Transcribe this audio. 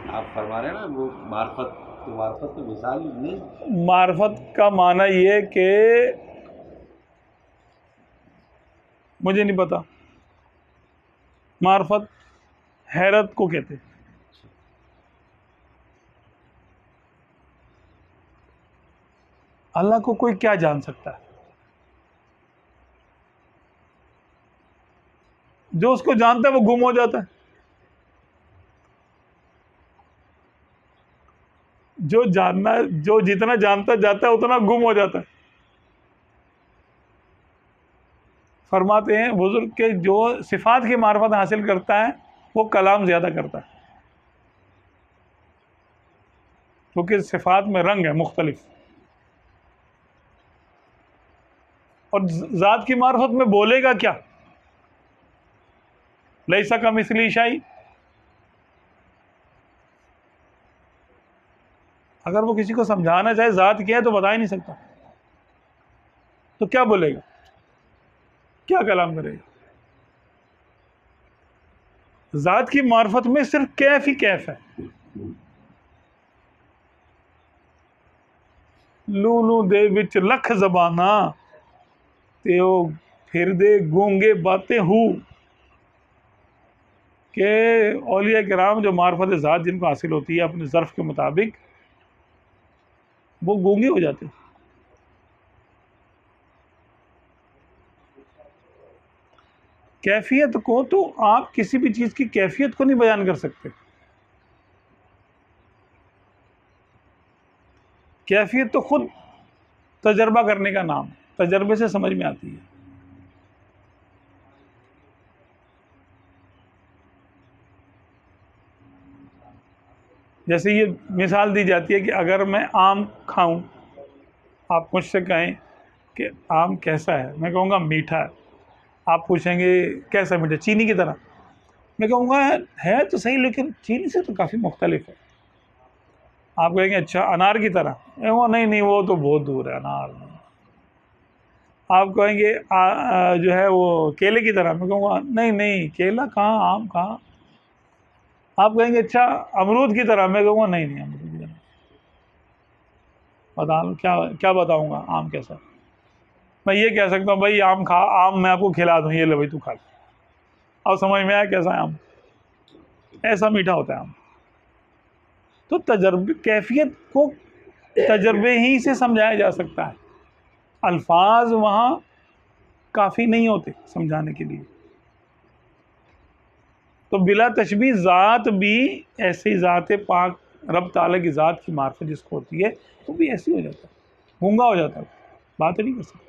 آپ فرما رہے ہیں نا وہ معرفت، تو معرفت تو مثال نہیں. معرفت کا معنی یہ کہ مجھے نہیں پتا. معرفت حیرت کو کہتے ہیں. اللہ کو کوئی کیا جان سکتا ہے؟ جو اس کو جانتا ہے وہ گم ہو جاتا ہے. جو جتنا جانتا جاتا ہے اتنا گم ہو جاتا ہے. فرماتے ہیں بزرگ کہ جو صفات کی معرفت حاصل کرتا ہے وہ کلام زیادہ کرتا ہے، کیونکہ صفات میں رنگ ہے مختلف. اور ذات کی معرفت میں بولے گا کیا؟ لیسا کمثلہ شیء. اگر وہ کسی کو سمجھانا چاہے ذات کیا ہے تو بتا ہی نہیں سکتا، تو کیا بولے گا؟ کیا کلام کرے گا؟ ذات کی معرفت میں صرف کیف ہی کیف ہے. لولو دے وچ لکھ زباناں تیو پھر دے گونگے باتیں ہو. کہ اولیاء کرام جو معرفت ذات جن کو حاصل ہوتی ہے اپنے ظرف کے مطابق وہ گونگے ہو جاتے ہیں. کیفیت کو تو آپ کسی بھی چیز کی کیفیت کو نہیں بیان کر سکتے. کیفیت تو خود تجربہ کرنے کا نام ہے، تجربے سے سمجھ میں آتی ہے. جیسے یہ مثال دی جاتی ہے کہ اگر میں آم کھاؤں، آپ مجھ سے کہیں کہ آم کیسا ہے، میں کہوں گا میٹھا ہے. آپ پوچھیں گے کیسا میٹھا؟ چینی کی طرح. میں کہوں گا ہے تو صحیح لیکن چینی سے تو کافی مختلف ہے. آپ کہیں گے اچھا انار کی طرح، میں کہوں گا نہیں وہ تو بہت دور ہے، انار نہیں. آپ کہیں گے جو ہے وہ کیلے کی طرح، میں کہوں گا نہیں کیلا کہاں، آم کہاں. آپ کہیں گے اچھا امرود کی طرح، میں کہوں گا نہیں امرود کی طرح. بتا کیا بتاؤں گا آم کیسا؟ میں یہ کہہ سکتا ہوں بھائی آم کھا، آم میں آپ کو کھلا دوں، یہ لے بھائی تو کھا لے. اب سمجھ میں آیا کیسا ہے آم؟ ایسا میٹھا ہوتا ہے آم. تو تجربے کیفیت کو تجربے ہی سے سمجھایا جا سکتا ہے. الفاظ وہاں کافی نہیں ہوتے سمجھانے کے لیے. تو بلا تشبیہ ذات بھی ایسی ذات پاک رب تعالیٰ کی ذات کی معرفت جس کو ہوتی ہے وہ بھی ایسی ہو جاتا ہے، گونگا ہو جاتا ہے، بات نہیں کر سکتا.